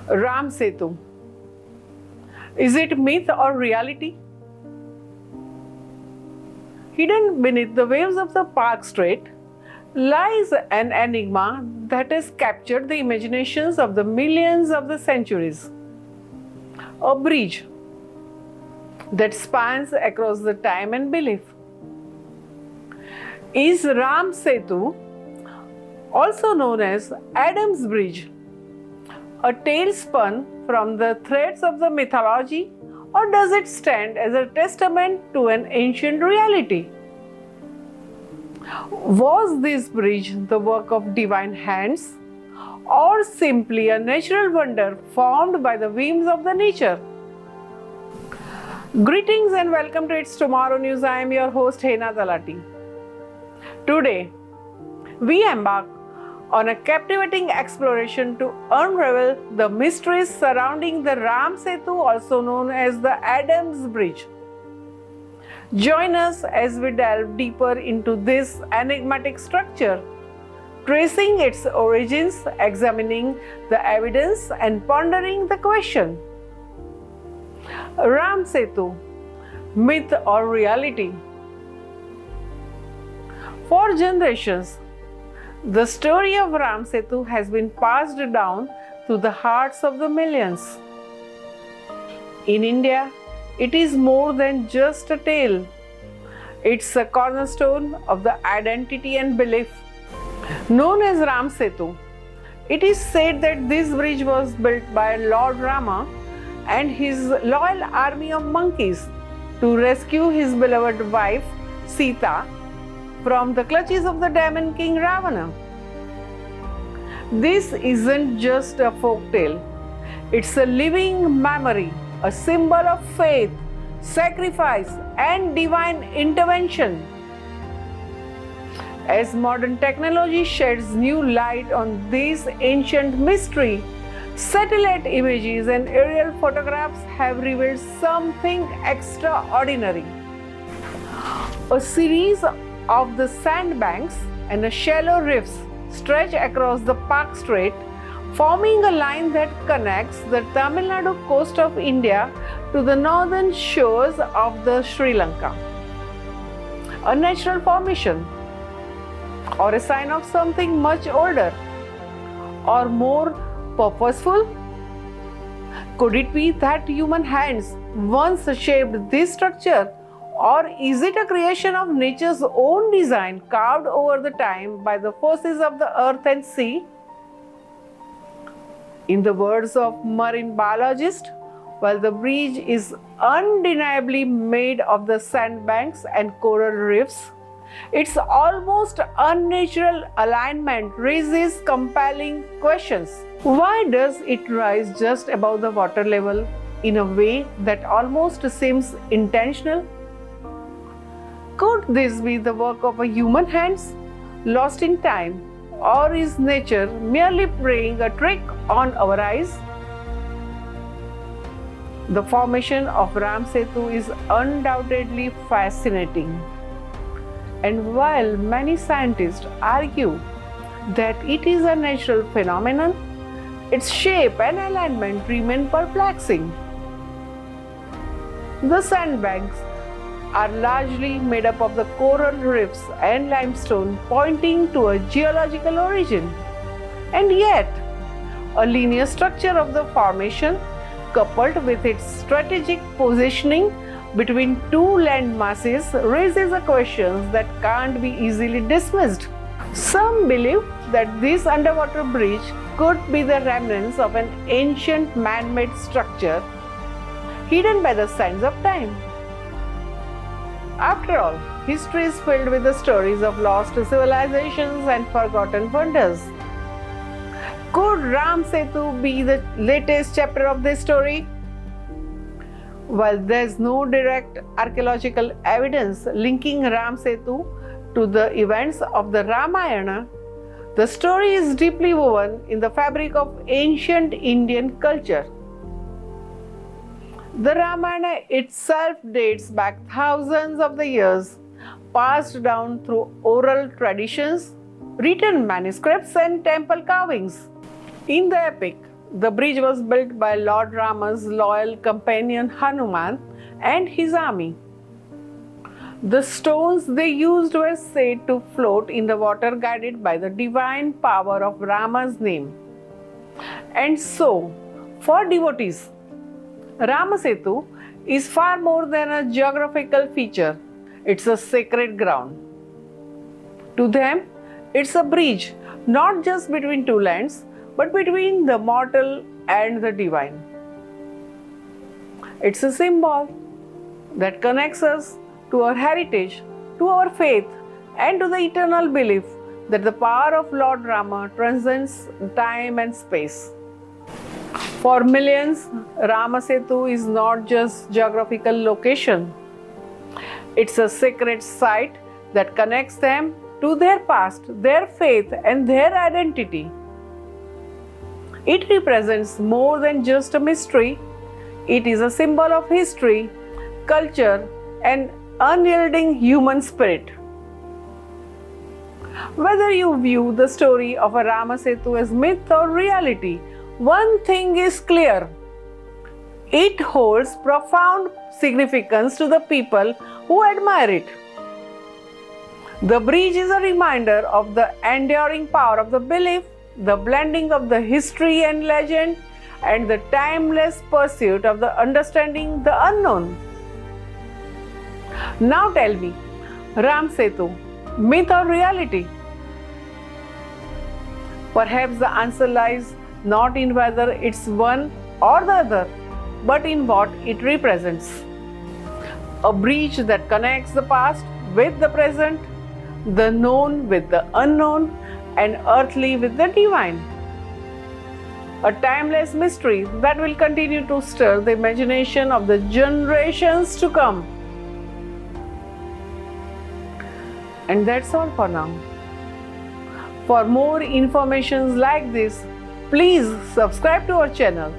Ram Setu. Is it myth or reality? Hidden beneath the waves of the Park Strait lies an enigma that has captured the imaginations of the millions of the centuries. A bridge that spans across the time and belief. Is Ram Setu, also known as Adam's Bridge, a tale spun from the threads of the mythology, or does it stand as a testament to an ancient reality? Was this bridge the work of divine hands, or simply a natural wonder formed by the whims of the nature? Greetings and welcome to It's Tomorrow News. I am your host Hena Talati. Today, we embark on a captivating exploration to unravel the mysteries surrounding the Ram Setu, also known as the Adam's Bridge. Join us as we delve deeper into this enigmatic structure, tracing its origins, examining the evidence, and pondering the question: Ram Setu, myth or reality? For generations, the story of Ram Setu has been passed down to the hearts of the millions. In India, it is more than just a tale. It's a cornerstone of the identity and belief. Known as Ram Setu, it is said that this bridge was built by Lord Rama and his loyal army of monkeys to rescue his beloved wife Sita from the clutches of the demon king Ravana. This isn't just a folk tale, it's a living memory, a symbol of faith, sacrifice, and divine intervention. As modern technology sheds new light on this ancient mystery, satellite images and aerial photographs have revealed something extraordinary. A series of the sandbanks and shallow reefs stretch across the Park Strait, forming a line that connects the Tamil Nadu coast of India to the northern shores of the Sri Lanka. A natural formation, or a sign of something much older or more purposeful? Could it be that human hands once shaped this structure, or is it a creation of nature's own design carved over the time by the forces of the earth and sea? In the words of marine biologist, while the bridge is undeniably made of the sandbanks and coral reefs, its almost unnatural alignment raises compelling questions. Why does it rise just above the water level in a way that almost seems intentional? Could this be the work of a human hands, lost in time, or is nature merely playing a trick on our eyes? The formation of Ram Setu is undoubtedly fascinating. And while many scientists argue that it is a natural phenomenon, its shape and alignment remain perplexing. The sandbanks are largely made up of the coral reefs and limestone, pointing to a geological origin. And yet, a linear structure of the formation, coupled with its strategic positioning between two land masses, raises a question that can't be easily dismissed. Some believe that this underwater bridge could be the remnants of an ancient man-made structure hidden by the sands of time. After all, history is filled with the stories of lost civilizations and forgotten wonders. Could Ram Setu be the latest chapter of this story? While there's no direct archaeological evidence linking Ram Setu to the events of the Ramayana, the story is deeply woven in the fabric of ancient Indian culture. The Ramayana itself dates back thousands of the years, passed down through oral traditions, written manuscripts, and temple carvings. In the epic, the bridge was built by Lord Rama's loyal companion Hanuman and his army. The stones they used were said to float in the water, guided by the divine power of Rama's name. And so, for devotees, Rama Setu is far more than a geographical feature. It's a sacred ground. To them, it's a bridge not just between two lands, but between the mortal and the divine. It's a symbol that connects us to our heritage, to our faith, and to the eternal belief that the power of Lord Rama transcends time and space. For millions, Rama Setu is not just geographical location. It's a sacred site that connects them to their past, their faith, and their identity. It represents more than just a mystery. It is a symbol of history, culture, and unyielding human spirit. Whether you view the story of a Rama Setu as myth or reality, one thing is clear. It holds profound significance to the people who admire it. The bridge is a reminder of the enduring power of the belief, the blending of the history and legend, and the timeless pursuit of the understanding the unknown. Now tell me, Ram Setu, myth or reality? Perhaps the answer lies not in whether it's one or the other, but in what it represents. A bridge that connects the past with the present, the known with the unknown, and earthly with the divine. A timeless mystery that will continue to stir the imagination of the generations to come. And that's all for now. For more information like this, please subscribe to our channel.